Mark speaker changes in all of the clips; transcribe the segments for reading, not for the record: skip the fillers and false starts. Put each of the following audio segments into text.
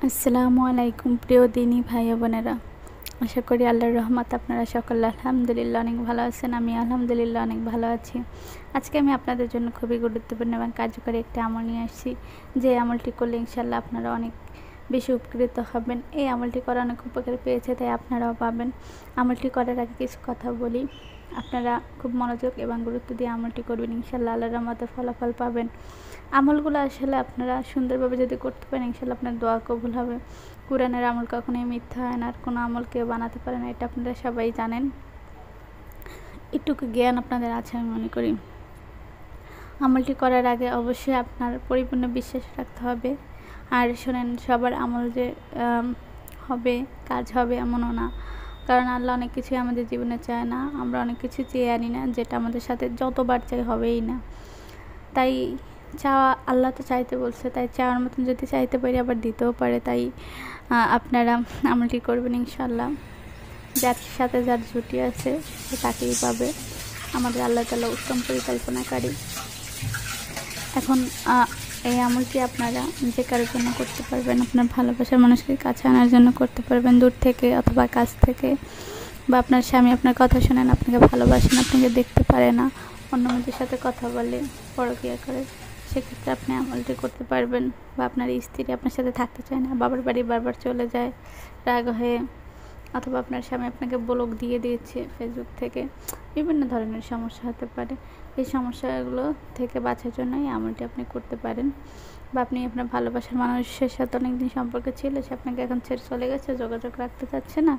Speaker 1: আসসালামু আলাইকুম প্রিয় দিনী ভাই বোনেরা, আশা করি আল্লাহর রহমত আপনারা সকলে আলহামদুলিল্লাহ অনেক ভালো আছেন। আমি আলহামদুলিল্লাহ অনেক ভালো আছি। আজকে আমি আপনাদের জন্য খুবই গুরুত্বপূর্ণ এবং কার্যকরী একটি আমল নিয়ে আসছি, যে আমলটি করলে ইনশাল্লাহ আপনারা অনেক বেশি উপকৃত হবেন। এই আমলটি করা অনেক উপকার পেয়েছে, তাই আপনারাও পাবেন। আমলটি করার আগে কিছু কথা বলি, আপনারা খুব মনোযোগ এবং গুরুত্ব দিয়ে আমলটি করবেন, ইনশাল্লাহ আল্লাহর রহমতে ফলাফল পাবেন। আমলগুলো আসলে আপনারা সুন্দরভাবে যদি করতে পারেন, ইনশাল্লাহ আপনার দোয়া কবুল হবে। কোরআনের আমল কখনোই মিথ্যা হয় না, আর কোনো আমল কেউ বানাতে পারে না, এটা আপনারা সবাই জানেন। একটুকু জ্ঞান আপনাদের আছে আমি মনে করি। আমলটি করার আগে অবশ্যই আপনার পরিপূর্ণ বিশ্বাস রাখতে হবে। আর শোনেন, সবার আমল যে হবে কাজ হবে এমনও না, কারণ আল্লাহ অনেক কিছুই আমাদের জীবনে চায় না। আমরা অনেক কিছু চেয়ে আনি না, যেটা আমাদের সাথে যতবার চাই হবেই না। তাই চাওয়া, আল্লাহ তো চাইতে বলছে, তাই চাওয়ার মতন যদি চাইতে পারি আবার দিতেও পারে। তাই আপনারা আমলটি করবেন ইনশাল্লাহ। যার সাথে যার জুটি আছে সে তাকেই পাবে। আমাদের আল্লাহ তাআলা উত্তম পরিকল্পনাকারী। এখন এই আমলটি আপনারা যে কারোর জন্য করতে পারবেন, আপনার ভালোবাসার মানুষকে কাছে আনার জন্য করতে পারবেন, দূর থেকে অথবা কাছ থেকে। বা আপনার স্বামী আপনার কথা শোনেন, আপনাকে ভালোবাসেন, আপনাকে দেখতে পারে না, অন্য মেয়েদের সাথে কথা বলে, পরকীয়া করে, সেক্ষেত্রে আপনি আমলটি করতে পারবেন। বা আপনার স্ত্রী আপনার সাথে থাকতে চায় না, বাবার বাড়ি বারবার চলে যায় রাগ হয়ে, অথবা আপনার স্বামী আপনাকে ব্লক দিয়ে দিয়েছে ফেসবুক থেকে, বিভিন্ন ধরনের সমস্যা হতে পারে। এই সমস্যাগুলো থেকে বাঁচার জন্য এই আমলটি আপনি করতে পারেন। বা আপনি আপনার ভালোবাসার মানুষের সাথে অনেকদিন সম্পর্ক ছিল, সে আপনাকে এখন ছেড়ে চলে গেছে, যোগাযোগ রাখতে চাচ্ছে না,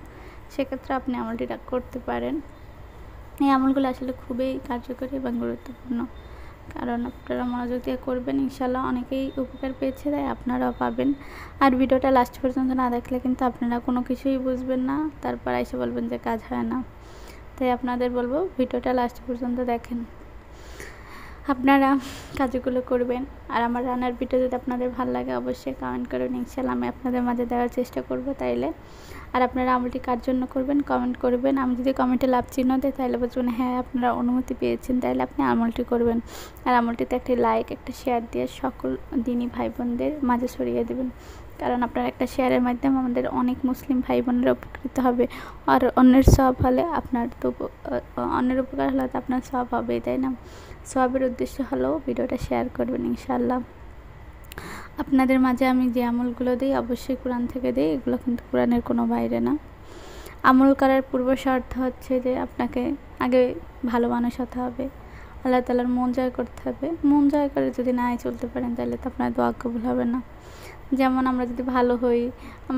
Speaker 1: সেক্ষেত্রে আপনি আমলটি করতে পারেন। এই আমলগুলো আসলে খুবই কার্যকরী এবং গুরুত্বপূর্ণ, কারণ আপনারা মনোযোগ দিয়ে করবেন, ইনশাল্লাহ অনেকেই উপকার পেয়েছে, তাই আপনারাও পাবেন। আর ভিডিওটা লাস্ট পর্যন্ত না দেখলে কিন্তু আপনারা কোনো কিছুই বুঝবেন না, তারপর এসে বলবেন যে কাজ হয় না। তাই আপনাদের বলবো ভিডিওটা লাস্ট পর্যন্ত দেখেন, আপনারা কাজগুলো করবেন। আর আমার রান্নার ভিডিও যদি আপনাদের ভালো লাগে অবশ্যই কমেন্ট করবেন, ইনশাল্লাহ আমি আপনাদের মাঝে দেওয়ার চেষ্টা করব তাইলে। আর আপনারা আমলটি কার জন্য করবেন কমেন্ট করবেন। আমি যদি কমেন্টে লাভ চিহ্ন দিই তাহলে বুঝবেন হ্যাঁ আপনারা অনুমতি পেয়েছেন, তাইলে আপনি আমলটি করবেন। আর আমলটিতে একটি লাইক, একটা শেয়ার দিয়ে সকল দিনী ভাই বোনদের মাঝে ছড়িয়ে দেবেন, কারণ আপনার একটা শেয়ারের মাধ্যমে আমাদের অনেক মুসলিম ভাই বোনেরা উপকৃত হবে। আর অন্যের সব হলে আপনার তো, অন্যের উপকার হলে তো আপনার সব হবেই, তাই না? সবের উদ্দেশ্য হলো ভিডিওটা শেয়ার করবেন ইনশাল্লাহ। আপনাদের মাঝে আমি যে আমলগুলো দিই অবশ্যই কোরআন থেকে দিই, এগুলো কিন্তু কোরআনের কোনো বাইরে না। আমল করার পূর্ব শর্ত হচ্ছে যে আপনাকে আগে ভালো মানুষ হতে হবে, আল্লাহ তাআলার মন জয় করতে হবে। মন জয় করে যদি নাই চলতে পারেন তাহলে তো আপনার দোয়া কবুল হবে না। যেমন আমরা যদি ভালো হই,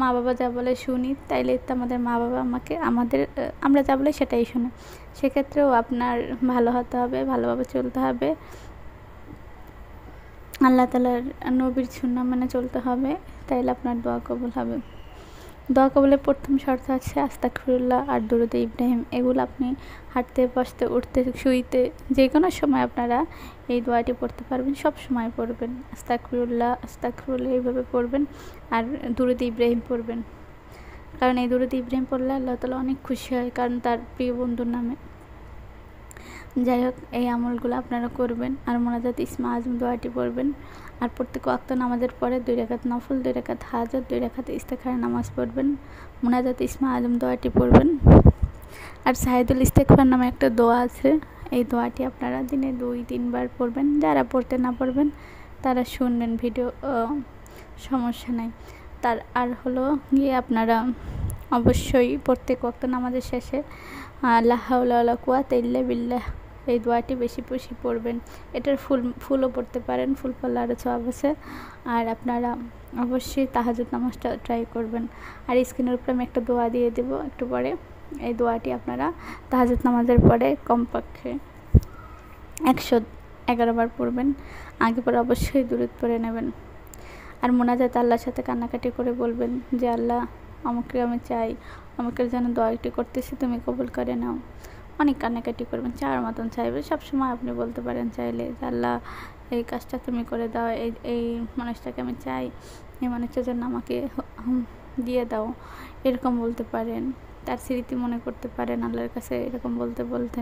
Speaker 1: মা বাবা যা বলে শুনি, তাইলে তো আমাদের মা বাবা আমরা যা বলে সেটাই শুনে। সেক্ষেত্রেও আপনার ভালো হতে হবে, ভালোভাবে চলতে হবে, আল্লাহ তাআলার নবীর সুন্নাহ মেনে চলতে হবে, তাইলে আপনার দোয়া কবুল হবে। দোয়া কবুলের প্রথম শর্ত আছে আস্তাগফিরুল্লাহ আর দুরূদে ইব্রাহিম। এগুলো আপনি হাঁটতে, বসতে, উঠতে, শুইতে, যে কোনো সময় আপনারা এই দোয়াটি পড়তে পারবেন, সব সময় পড়বেন। আস্তাগফিরুল্লাহ আস্তাগফিরুল্লাহ এইভাবে পড়বেন, আর দুরূদে ইব্রাহিম পড়বেন, কারণ এই দুরূদে ইব্রাহিম পড়লে আল্লাহ তাআলা অনেক খুশি হয়, কারণ তার প্রিয় বন্ধুর নামে। যাই হোক, এই আমলগুলো আপনারা করবেন। আর মোনাজাত ইসমে আজম দোয়াটি পড়বেন। আর প্রত্যেক ওয়াক্ত নামাজের পরে 2 রাকাত নফল, 2 রাকাত হাজত, 2 রাকাত ইস্তেখার নামাজ পড়বেন, মোনাজাত ইসমে আজম দোয়াটি পড়বেন। আর সাহিদুল ইস্তেগফার নামে একটা দোয়া আছে, এই দোয়াটি আপনারা দিনে 2-3 বার পড়বেন। যারা পড়তে না পারবেন তারা শুনবেন ভিডিও, সমস্যা নাই। আর হলো গিয়ে আপনারা অবশ্যই প্রত্যেক ওয়াক্ত নামাজের শেষে লা হাওলা ওয়ালা কুওয়াতা ইল্লা বিল্লাহ এই দোয়াটি বেশি বেশি পড়বেন। এটার ফুলও পড়তে পারেন, ফুল পড়লে আরও সওয়াব আছে। আর আপনারা অবশ্যই তাহাজ্জুদ নামাজটা ট্রাই করবেন। আর স্ক্রিনের উপরে আমি একটা দোয়া দিয়ে দেবো একটু পরে, এই দোয়াটি আপনারা তাহাজ্জুদ নামাজের পরে কমপক্ষে 111 বার পড়বেন। আগে পরে অবশ্যই দুরূদ পড়ে নেবেন। আর মোনাজাত আল্লাহর সাথে কান্নাকাটি করে বলবেন যে আল্লাহ আমাকে আমি চাই, আমাকে যেন দোয়াটি করতেছি তুমি কবুল করে নাও। অনেক কান্নাকাটি করবেন, চাওয়ার মতন চাইবে। সবসময় আপনি বলতে পারেন চাইলে যে আল্লাহ এই কাজটা তুমি করে দাও, এই মানুষটাকে আমি চাই, এই মানুষটার জন্য আমাকে দিয়ে দাও, এরকম বলতে পারেন। তার স্মৃতি মনে করতে পারেন আল্লাহর কাছে, এরকম বলতে বলতে।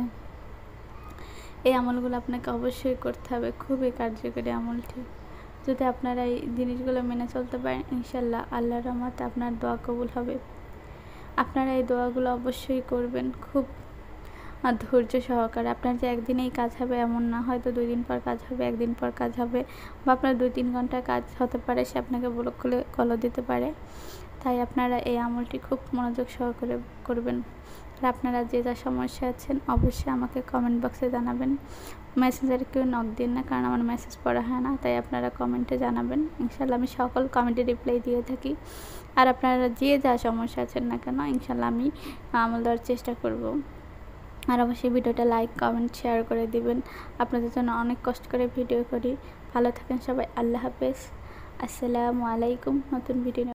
Speaker 1: এই আমলগুলো আপনাকে অবশ্যই করতে হবে, খুবই কার্যকরী আমলটি। যদি আপনারা এই জিনিসগুলো মেনে চলতে পারেন, ইনশাল্লাহ আল্লাহর রহমতে আপনার দোয়া কবুল হবে। আপনারা এই দোয়াগুলো অবশ্যই করবেন খুব ধৈর্য সহকারে। আপনার যে একদিনেই কাজ হবে এমন না, হয়তো 2 দিন পর কাজ হবে, 1 দিন পর কাজ হবে, বা আপনার 2-3 ঘন্টা কাজ হতে পারে, সে আপনাকে ব্লক করে কলও দিতে পারে। তাই আপনারা এই আমলটি খুব মনোযোগ সহকারে করবেন। আর আপনারা যে যা সমস্যা আছেন অবশ্যই আমাকে কমেন্ট বক্সে জানাবেন। মেসেঞ্জারে কেউ নক দিন না, কারণ আমার মেসেজ পড়া হয় না, তাই আপনারা কমেন্টে জানাবেন। ইনশাল্লাহ আমি সকল কমেন্টে রিপ্লাই দিয়ে থাকি। আর আপনারা যে যা সমস্যা আছেন না কেন, ইনশাল্লাহ আমি আমল দেওয়ার চেষ্টা করব। আর অবশ্যই ভিডিওটা লাইক, কমেন্ট, শেয়ার করে দিবেন। আপনাদের জন্য অনেক কষ্ট করে ভিডিও করি। ভালো থাকেন সবাই। আল্লাহ হাফেজ। আসসালামু আলাইকুম। নতুন ভিডিও